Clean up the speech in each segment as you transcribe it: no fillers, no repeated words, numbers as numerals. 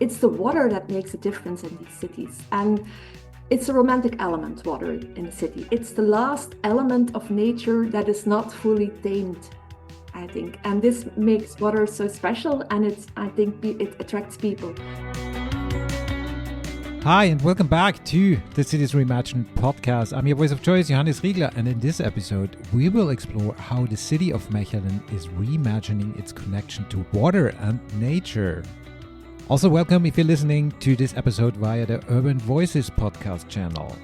it's the water that makes a difference in these cities. And it's a romantic element, water in the city. It's the last element of nature that is not fully tamed, I think. And this makes water so special, and I think it attracts people. Hi, and welcome back to the Cities Reimagined podcast. I'm your voice of choice, Johannes Riegler, and in this episode, we will explore how the city of Mechelen is reimagining its connection to water and nature. Also, welcome if you're listening to this episode via the Urban Voices podcast channel.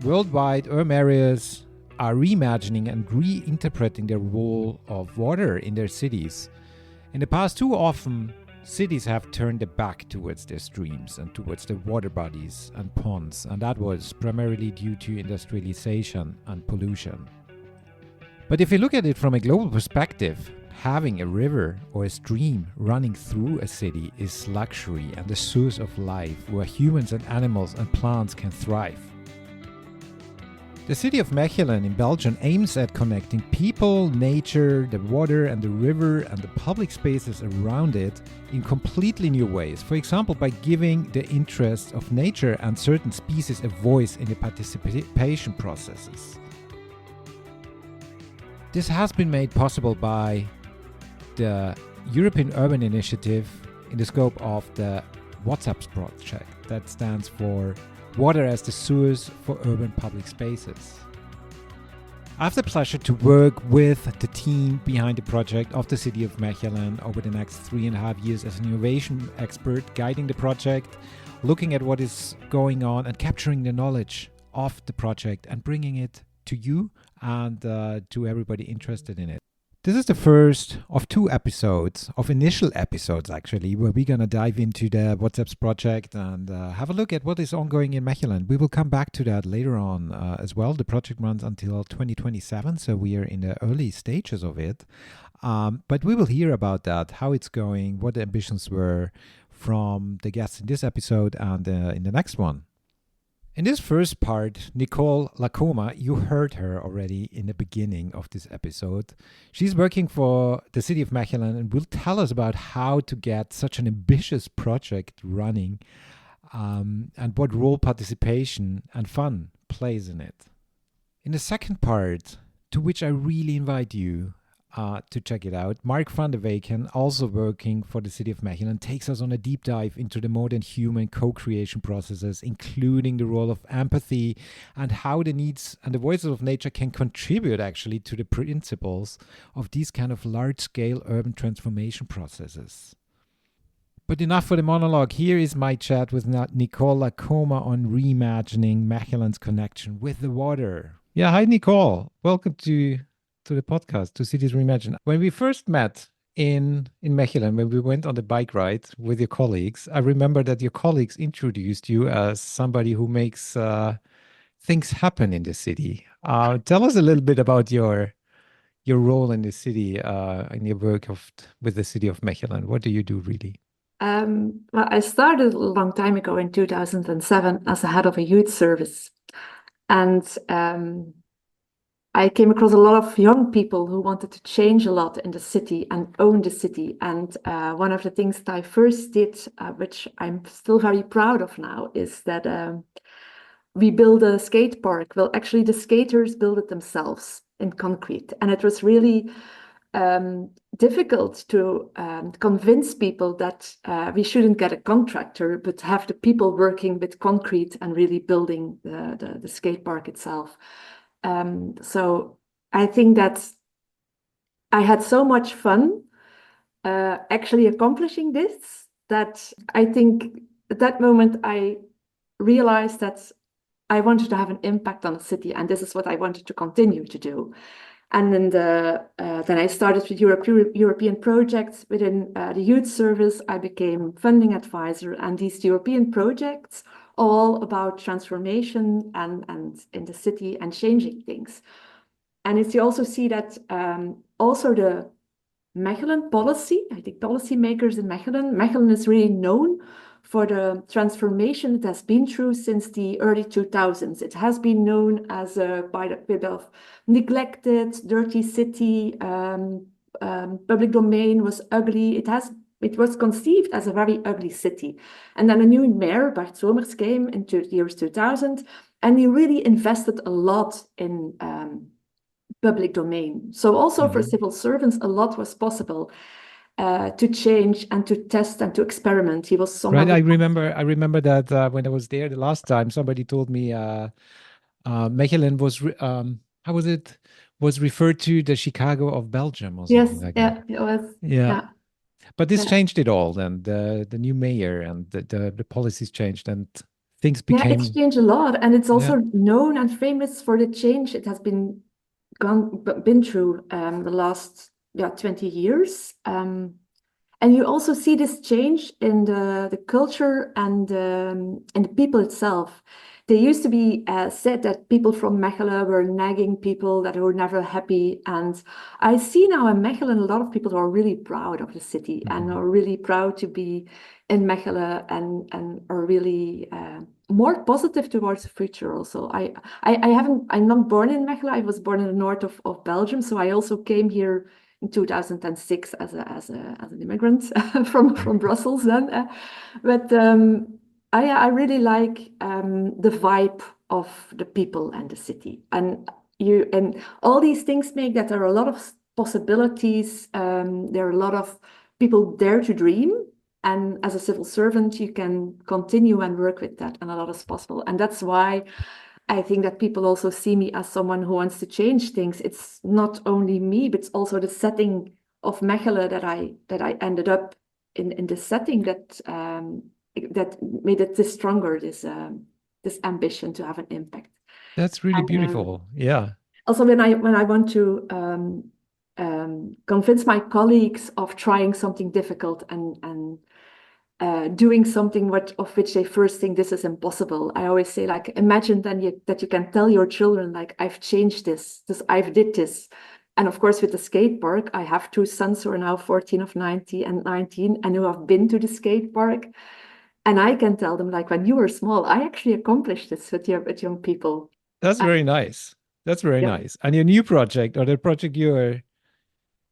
Worldwide, urban areas are reimagining and reinterpreting the role of water in their cities. In the past, too often, cities have turned their back towards their streams and towards the water bodies and ponds, and that was primarily due to industrialization and pollution. But if you look at it from a global perspective, having a river or a stream running through a city is luxury and the source of life where humans and animals and plants can thrive. The city of Mechelen in Belgium aims at connecting people, nature, the water and the river and the public spaces around it in completely new ways. For example, by giving the interests of nature and certain species a voice in the participation processes. This has been made possible by the European Urban Initiative in the scope of the WATSUPS project. That stands for Water as the Source for Urban Public Spaces. I have the pleasure to work with the team behind the project of the City of Mechelen over the next 3.5 years as an innovation expert, guiding the project, looking at what is going on and capturing the knowledge of the project and bringing it to you and to everybody interested in it. This is the first of 2 episodes, of initial episodes actually, where we're going to dive into the WATSUPS project and have a look at what is ongoing in Mechelen. We will come back to that later on as well. The project runs until 2027, so we are in the early stages of it. But we will hear about that, how it's going, what the ambitions were from the guests in this episode and in the next one. In this first part, Nicole, you heard her already in the beginning of this episode. She's working for the City of Mechelen and will tell us about how to get such an ambitious project running and what role participation and fun plays in it. In the second part, to which I really invite you to check it out, Mark van der Weken, also working for the City of Mechelen, takes us on a deep dive into the modern human co-creation processes, including the role of empathy and how the needs and the voices of nature can contribute actually to the principles of these kind of large-scale urban transformation processes. But enough for the monologue. Here is my chat with Nicole on reimagining Mechelen's connection with the water. Yeah, hi Nicole. Welcome to the podcast, to Cities Reimagined. When we first met in Mechelen, when we went on the bike ride with your colleagues, I remember that your colleagues introduced you as somebody who makes things happen in the city. Tell us a little bit about your role in the city, in your work with the City of Mechelen. What do you do really? Well, I started a long time ago in 2007 as a head of a youth service. And I came across a lot of young people who wanted to change a lot in the city and own the city. And one of the things that I first did, which I'm still very proud of now, is that we built a skate park. Well, actually, the skaters built it themselves in concrete. And it was really difficult to convince people that we shouldn't get a contractor, but have the people working with concrete and really building the skate park itself. So I think that I had so much fun actually accomplishing this, that I think at that moment I realized that I wanted to have an impact on the city, and this is what I wanted to continue to do. And then I started with European projects within the youth service. I became funding advisor, and these European projects all about transformation and in the city and changing things. And it's you also see that also the Mechelen policy, I think policymakers in Mechelen is really known for the transformation it has been through since the early 2000s. It has been known as a bit of neglected, dirty city, public domain was ugly. It was conceived as a very ugly city. And then a new mayor, Bart Somers, came in the years 2000, and he really invested a lot in public domain. So also for civil servants, a lot was possible to change and to test and to experiment. He was someone. Right. I remember that when I was there the last time, somebody told me Mechelen was how was it? Was referred to the Chicago of Belgium or something like that. It was. Yeah. But this Yeah. changed it all, and the new mayor and the policies changed, and things Yeah, became. it's changed a lot, and it's also known and famous for the change it has been through the last 20 years. And you also see this change in the culture and the people itself. There used to be said that people from Mechelen were nagging people that were never happy. And I see now in Mechelen a lot of people who are really proud of the city and are really proud to be in Mechelen and are really more positive towards the future also. I'm not born in Mechelen. I was born in the north of Belgium. So I also came here in 2006 as an immigrant from Brussels then. But I really like the vibe of the people and the city. And all these things make that there are a lot of possibilities. There are a lot of people dare to dream. And as a civil servant, you can continue and work with that, and a lot is possible. And that's why I think that people also see me as someone who wants to change things. It's not only me, but it's also the setting of Mechelen that I ended up in the setting that made it this stronger, this ambition to have an impact. That's really beautiful. Yeah. Also, when I want to convince my colleagues of trying something difficult and doing something of which they first think this is impossible, I always say, like, imagine then that you can tell your children, like, I've changed this, I've did this. And of course, with the skate park, I have two sons who are now 14 of 90 and 19 and who have been to the skate park. And I can tell them, like, when you were small, I actually accomplished this with young people. That's very nice. That's very nice. And your new project, or the project you're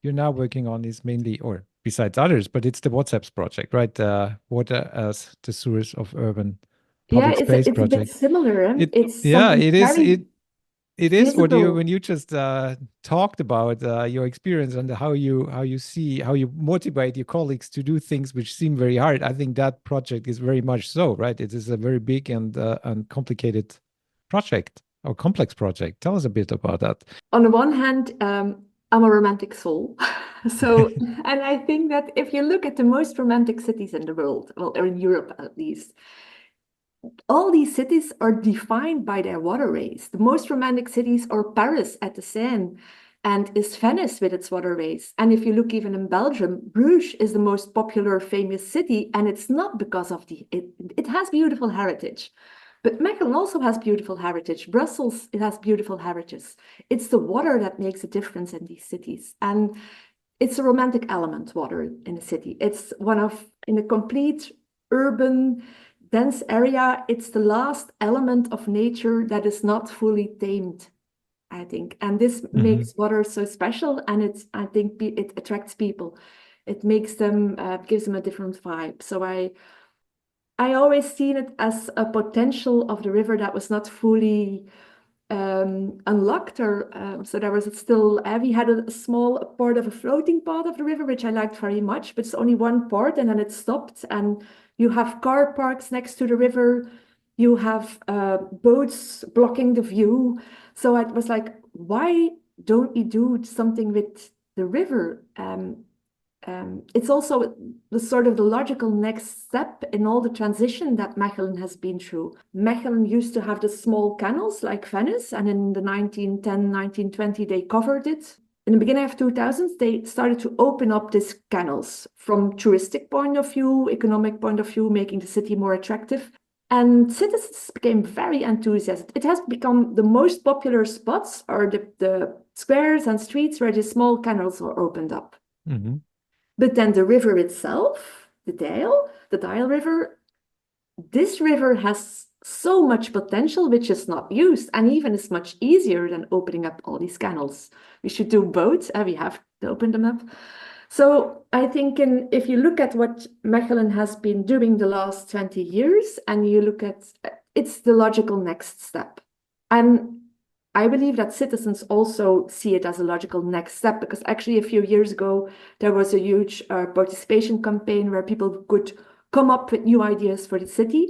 now working on, is mainly, or besides others, but it's the WATSUPS project, right? Water as the source of urban public space it's project. a bit similar. It is. What when you just talked about your experience and how you motivate your colleagues to do things which seem very hard. I think that project is very much so, right? It is a very big and complicated project or complex project. Tell us a bit about that. On the one hand, I'm a romantic soul. So, and I think that if you look at the most romantic cities in the world, well, or in Europe at least, all these cities are defined by their waterways. The most romantic cities are Paris at the Seine and is Venice with its waterways. And if you look even in Belgium, Bruges is the most popular, famous city, and it's not because of it has beautiful heritage. But Mechelen also has beautiful heritage. Brussels, it has beautiful heritage. It's the water that makes a difference in these cities. And it's a romantic element, water in a city. It's in a complete urban, dense area, it's the last element of nature that is not fully tamed, I think. And this makes water so special, and I think it attracts people. It makes them, gives them a different vibe. So I always seen it as a potential of the river that was not fully unlocked, or so there was still, we had a small part of a floating part of the river, which I liked very much, but it's only one part, and then it stopped, and you have car parks next to the river, you have boats blocking the view. So I was like, why don't we do something with the river? It's also the logical next step in all the transition that Mechelen has been through. Mechelen used to have the small canals like Venice, and in the 1910, 1920, they covered it. In the beginning of 2000s, they started to open up these canals from touristic point of view, economic point of view, making the city more attractive. And citizens became very enthusiastic. It has become the most popular spots are the squares and streets where the small canals are opened up. Mm-hmm. But then the river itself, the Dijle River, this river has so much potential which is not used, and even is much easier than opening up all these canals. We should do both, and we have to open them up. So I think if you look at what Mechelen has been doing the last 20 years, and you look at, it's the logical next step. And I believe that citizens also see it as a logical next step, because actually a few years ago, there was a huge participation campaign where people could come up with new ideas for the city.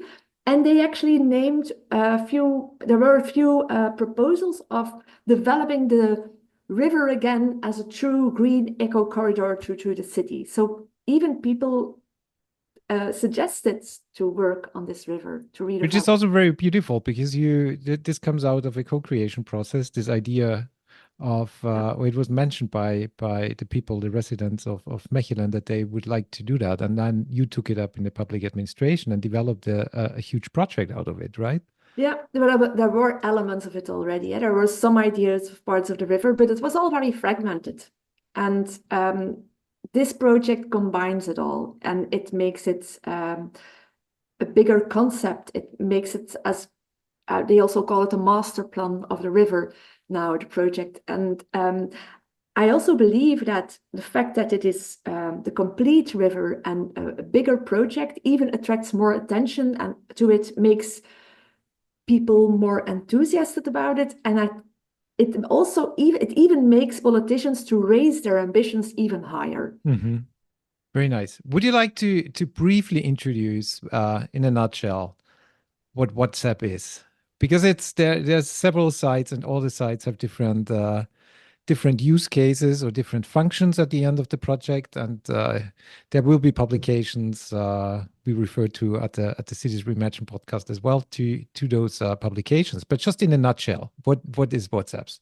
And they actually named there were a few proposals of developing the river again as a true green eco corridor through the city. So even people suggested to work on this river, to redevelop. Which is also very beautiful, because this comes out of a co-creation process, this idea of, it was mentioned by the people, the residents of Mechelen, that they would like to do that. And then you took it up in the public administration and developed a huge project out of it, right? Yeah, there were elements of it already. Yeah? There were some ideas of parts of the river, but it was all very fragmented. And this project combines it all, and it makes it a bigger concept. It makes it, as they also call it, a master plan of the river now, the project. And I also believe that the fact that it is the complete river and a bigger project even attracts more attention, and to it makes people more enthusiastic about it. And it also even makes politicians to raise their ambitions even higher. Mm-hmm. Very nice. Would you like to briefly introduce, in a nutshell, what WhatsApp is? Because there's several sites, and all the sites have different use cases or different functions at the end of the project, and there will be publications we refer to at the Cities Reimagine podcast as well to those publications. But just in a nutshell, what is WhatsApps?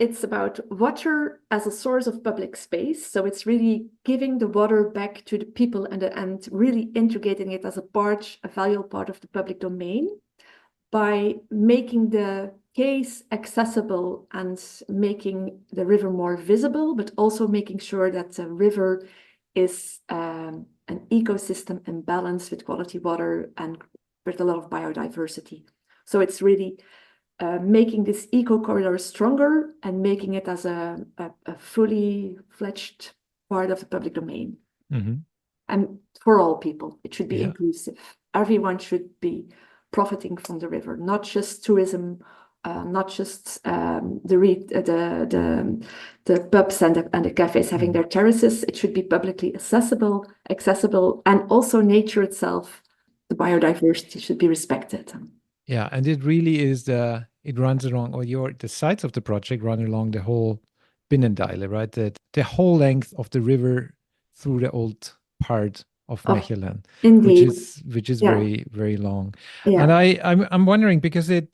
It's about water as a source of public space. So it's really giving the water back to the people, and really integrating it as a valuable part of the public domain, by making the case accessible and making the river more visible, but also making sure that the river is an ecosystem in balance with quality water and with a lot of biodiversity. So it's really making this eco corridor stronger and making it as a fully fledged part of the public domain. Mm-hmm. And for all people, it should be inclusive. Everyone should be profiting from the river, not just tourism, not just the pubs and the cafes having their terraces. It should be publicly accessible, and also nature itself, the biodiversity should be respected. Yeah, and it really is it runs along, or the sides of the project run along the whole Binnendijle, right? The whole length of the river through the old part of Mechelen, indeed, which is very, very long. Yeah. And I'm wondering, because a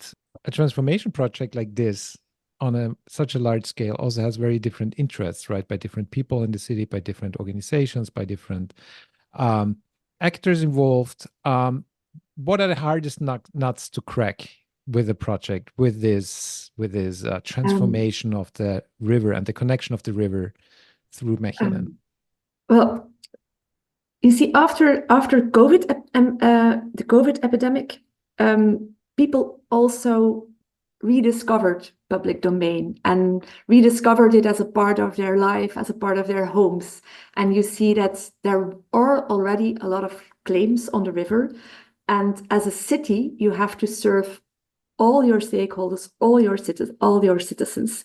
transformation project like this on such a large scale also has very different interests, right? By different people in the city, by different organizations, by different actors involved. What are the hardest nuts to crack with the project, with this transformation of the river and the connection of the river through Mechelen? Well, you see, after COVID, the COVID epidemic, people also rediscovered public domain and rediscovered it as a part of their life, as a part of their homes. And you see that there are already a lot of claims on the river. And as a city, you have to serve all your stakeholders, all your citizens.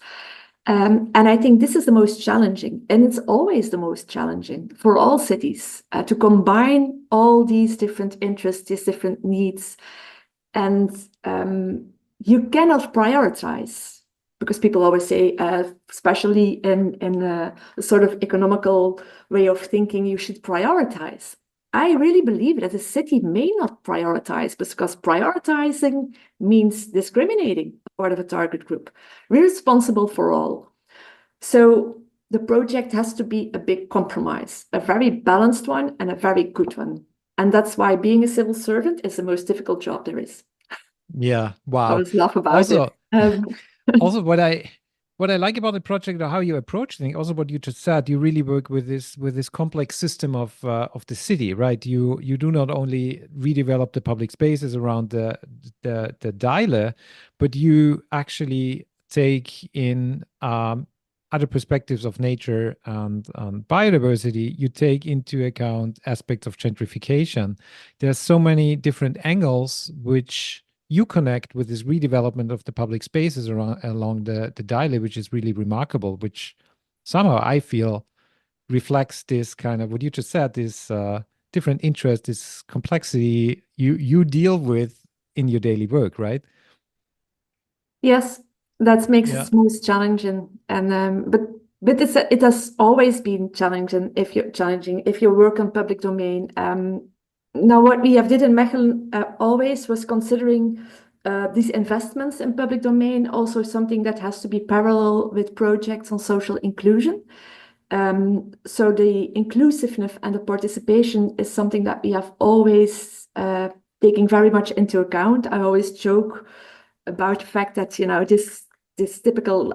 And I think this is the most challenging, and it's always the most challenging for all cities to combine all these different interests, these different needs. And you cannot prioritize, because people always say, especially in a sort of economical way of thinking, you should prioritize. I really believe that a city may not prioritize, because prioritizing means discriminating part of a target group. We're responsible for all. So the project has to be a big compromise, a very balanced one and a very good one. And that's why being a civil servant is the most difficult job there is. Yeah, wow. I always laugh about it. Also, what I what I like about the project or how you approach things, also what you just said, you really work with this complex system of the city, right? You do not only redevelop the public spaces around the Dijle, but you actually take in other perspectives of nature and biodiversity. You take into account aspects of gentrification. There's so many different angles which you connect with this redevelopment of the public spaces along the Dijle, which is really remarkable, which somehow I feel reflects this kind of what you just said, this different interest, this complexity you deal with in your daily work, right? Yes, that makes Yeah. it most challenging, and but it has always been challenging if you work on public domain. Now, what we have did in Mechelen always was considering these investments in public domain also something that has to be parallel with projects on social inclusion. So the inclusiveness and the participation is something that we have always taken very much into account. I always joke about the fact that, you know, this typical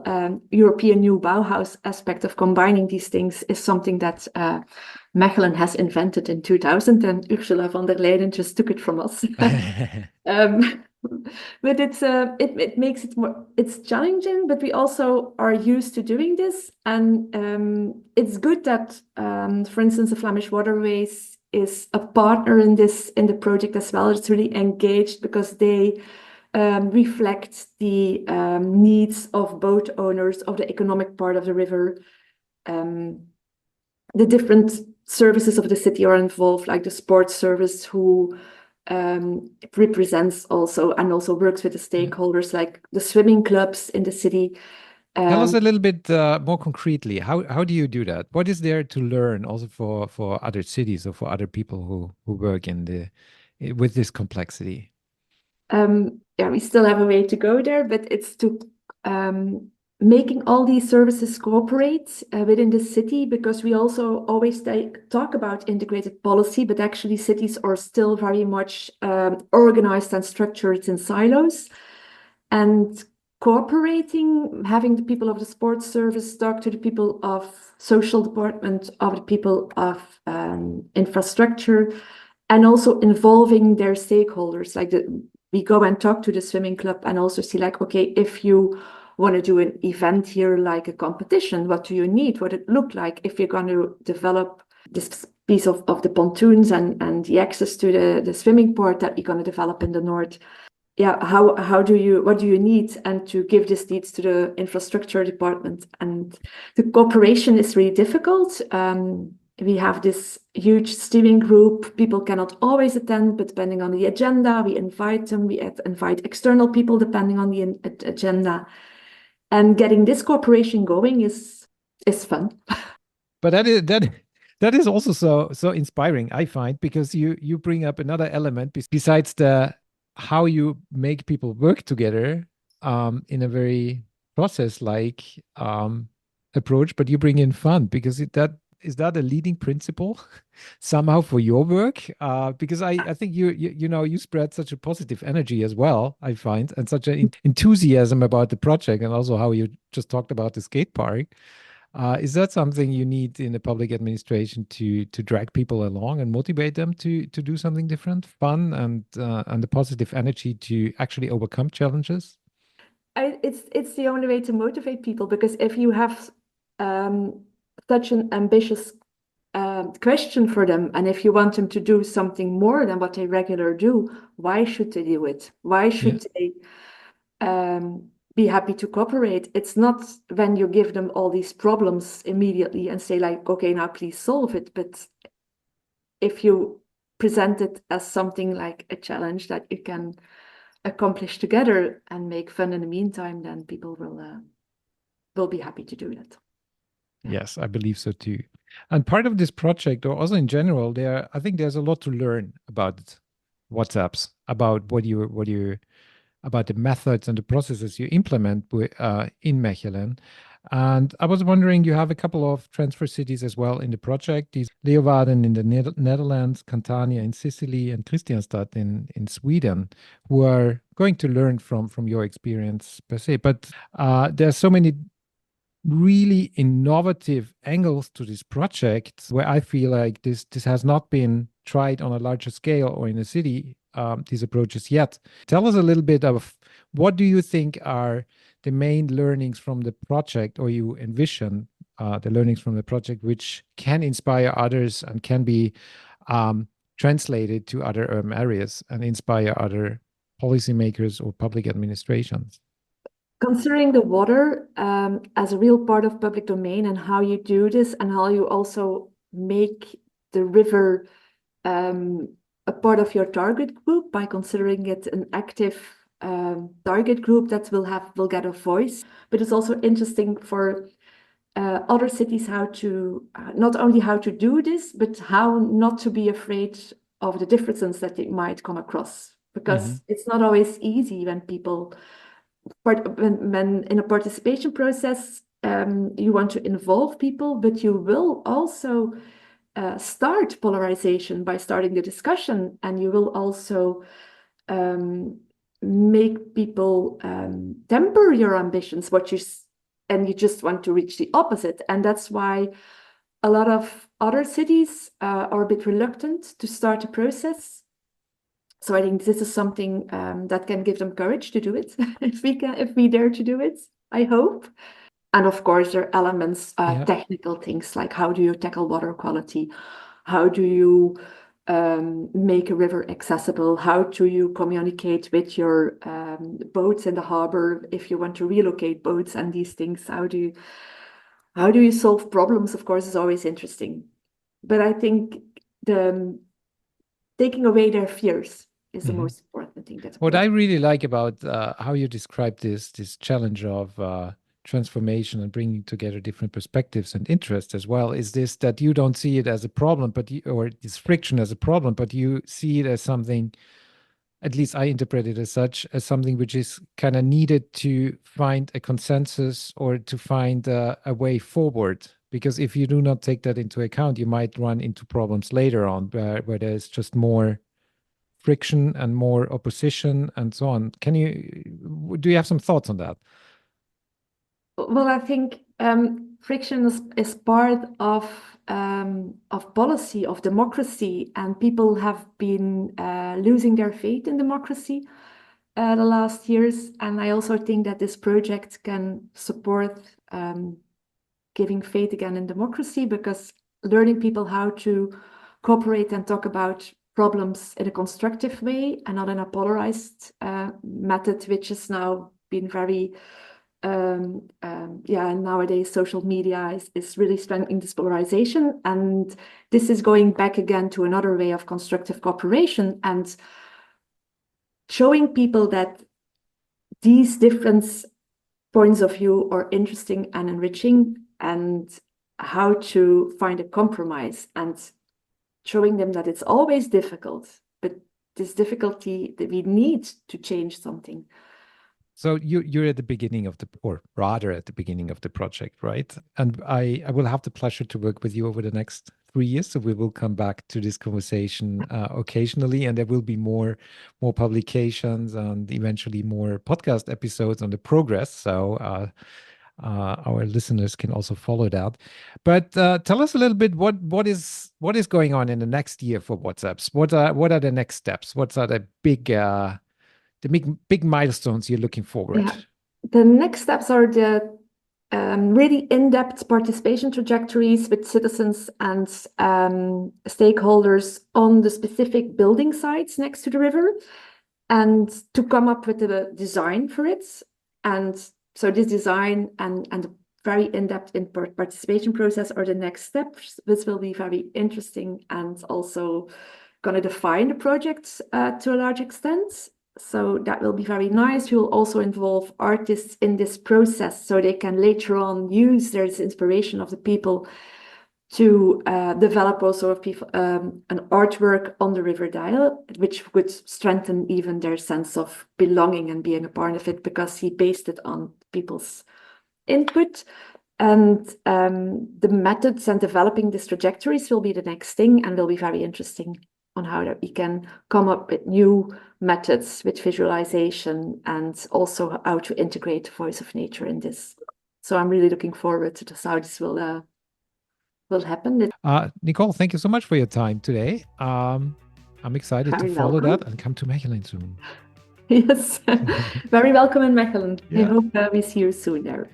European new Bauhaus aspect of combining these things is something that Mechelen has invented in 2000, and Ursula von der Leyen just took it from us. But it makes it more, it's challenging, but we also are used to doing this. And it's good that, for instance, the Flemish Waterways is a partner in the project as well. It's really engaged because they reflect the needs of boat owners of the economic part of the river. The different services of the city are involved, like the sports service who represents also and also works with the stakeholders, like the swimming clubs in the city. Tell us a little bit more concretely. How do you do that? What is there to learn also for other cities or for other people who work with this complexity? Yeah, we still have a way to go there, but it's to making all these services cooperate within the city, because we also always talk about integrated policy, but actually cities are still very much organized and structured in silos. And cooperating, having the people of the sports service talk to the people of social department, of the people of infrastructure, and also involving their stakeholders, like we go and talk to the swimming club and also see like, okay, if you want to do an event here, like a competition, what do you need? What it look like if you're going to develop this piece of the pontoons and the access to the swimming port that you're going to develop in the north? Yeah, what do you need? And to give these needs to the infrastructure department. And the cooperation is really difficult. We have this huge steering group. People cannot always attend, but depending on the agenda, we invite them. We invite external people depending on the agenda. And getting this cooperation going is fun. But that is also so inspiring, I find, because you bring up another element besides the how you make people work together in a very process-like approach, but you bring in fun, because is that a leading principle somehow for your work? Because I think you know, you spread such a positive energy as well, I find, and such an enthusiasm about the project, and also how you just talked about the skate park. Is that something you need in the public administration to drag people along and motivate them to do something different, fun, and the positive energy to actually overcome challenges? It's the only way to motivate people, because if you have such an ambitious question for them, and if you want them to do something more than what they regularly do, why should they do it? Why should they be happy to cooperate? It's not when you give them all these problems immediately and say like, okay, now please solve it. But if you present it as something like a challenge that you can accomplish together and make fun in the meantime, then people will be happy to do that. Yes, I believe so too. And part of this project, or also in general, I think there's a lot to learn about WhatsUps, about about the methods and the processes you implement in Mechelen. And I was wondering, you have a couple of transfer cities as well in the project. These Leeuwarden in the Netherlands, Catania in Sicily, and Kristianstad in Sweden, who are going to learn from your experience per se. But there's so many really innovative angles to this project where I feel like this has not been tried on a larger scale or in a city, these approaches yet. Tell us a little bit of what do you think are the main learnings from the project, or you envision the learnings from the project, which can inspire others and can be translated to other urban areas and inspire other policymakers or public administrations. Considering the water as a real part of public domain and how you do this and how you also make the river a part of your target group by considering it an active target group that will get a voice. But it's also interesting for other cities how to not only how to do this, but how not to be afraid of the differences that they might come across, because it's not always easy when people when in a participation process you want to involve people, but you will also start polarization by starting the discussion, and you will also make people temper your ambitions, and you just want to reach the opposite. And that's why a lot of other cities are a bit reluctant to start a process. So I think this is something that can give them courage to do it if we dare to do it, I hope. And of course, there are elements, technical things like how do you tackle water quality? How do you make a river accessible? How do you communicate with your boats in the harbor if you want to relocate boats and these things? How do you solve problems? Of course, is always interesting. But I think taking away their fears is the most important thing. What I really like about how you describe this challenge of transformation and bringing together different perspectives and interests as well is this, that you don't see it as a problem, or this friction as a problem, but you see it as something, at least I interpret it as such, as something which is kind of needed to find a consensus or to find a way forward. Because if you do not take that into account, you might run into problems later on where there's just more friction and more opposition and so on. Do you have some thoughts on that? Well, I think friction is part of policy, of democracy, and people have been losing their faith in democracy the last years. And I also think that this project can support giving faith again in democracy, because learning people how to cooperate and talk about problems in a constructive way and not in a polarized method, which has now been very nowadays social media is really strengthening this polarization, and this is going back again to another way of constructive cooperation and showing people that these different points of view are interesting and enriching, and how to find a compromise, and showing them that it's always difficult, but this difficulty that we need to change something. So you're at the beginning of or rather at the beginning of the project, right? And I will have the pleasure to work with you over the next 3 years. So we will come back to this conversation occasionally, and there will be more publications and eventually more podcast episodes on the progress. So our listeners can also follow that. But tell us a little bit what is going on in the next year for WATSUPS. What are the next steps? What are the big milestones you're looking forward? Yeah. The next steps are the really in-depth participation trajectories with citizens and stakeholders on the specific building sites next to the river, and to come up with a design for it. And so this design and the very in-depth participation process are the next steps. This will be very interesting and also going to define the project to a large extent. So that will be very nice. We will also involve artists in this process so they can later on use their inspiration of the people to develop also an artwork on the River Dijle, which would strengthen even their sense of belonging and being a part of it, because he based it on people's input. And the methods and developing these trajectories will be the next thing, and will be very interesting on how that we can come up with new methods with visualization, and also how to integrate the voice of nature in this. So I'm really looking forward to how this will happen. Nicole, thank you so much for your time today. I'm excited to Very follow welcome. that and come to Mechelen soon. Yes, very welcome in Mechelen. Yeah. I hope we see you soon there.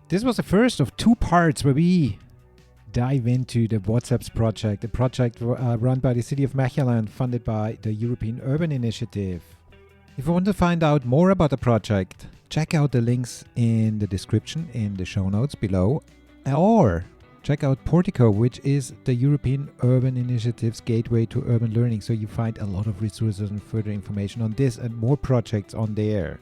This was the first of 2 parts where we dive into the WATSUPS project, a project run by the City of Mechelen, funded by the European Urban Initiative. If you want to find out more about the project, check out the links in the description in the show notes below, or check out Portico, which is the European Urban Initiative's gateway to urban learning. So you find a lot of resources and further information on this and more projects on there.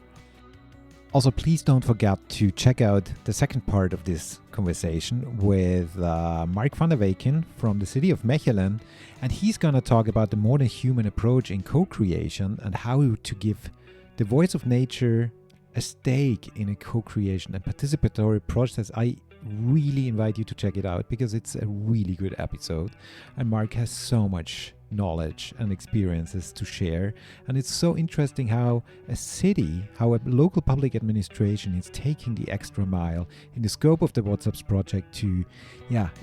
Also, please don't forget to check out the second part of this conversation with Mark van der Weken from the City of Mechelen. And he's going to talk about the modern human approach in co-creation and how to give the voice of nature a stake in a co-creation and participatory process. I really invite you to check it out because it's a really good episode. And Mark has so much knowledge and experiences to share, and it's so interesting how a local public administration is taking the extra mile in the scope of the WATSUPS project to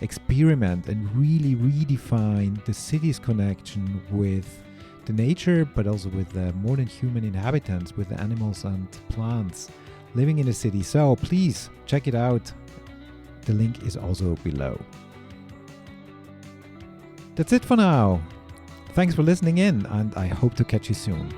experiment and really redefine the city's connection with the nature, but also with the modern human inhabitants, with the animals and plants living in the city. So please check it out. The link is also below. That's it for now. Thanks for listening in, and I hope to catch you soon.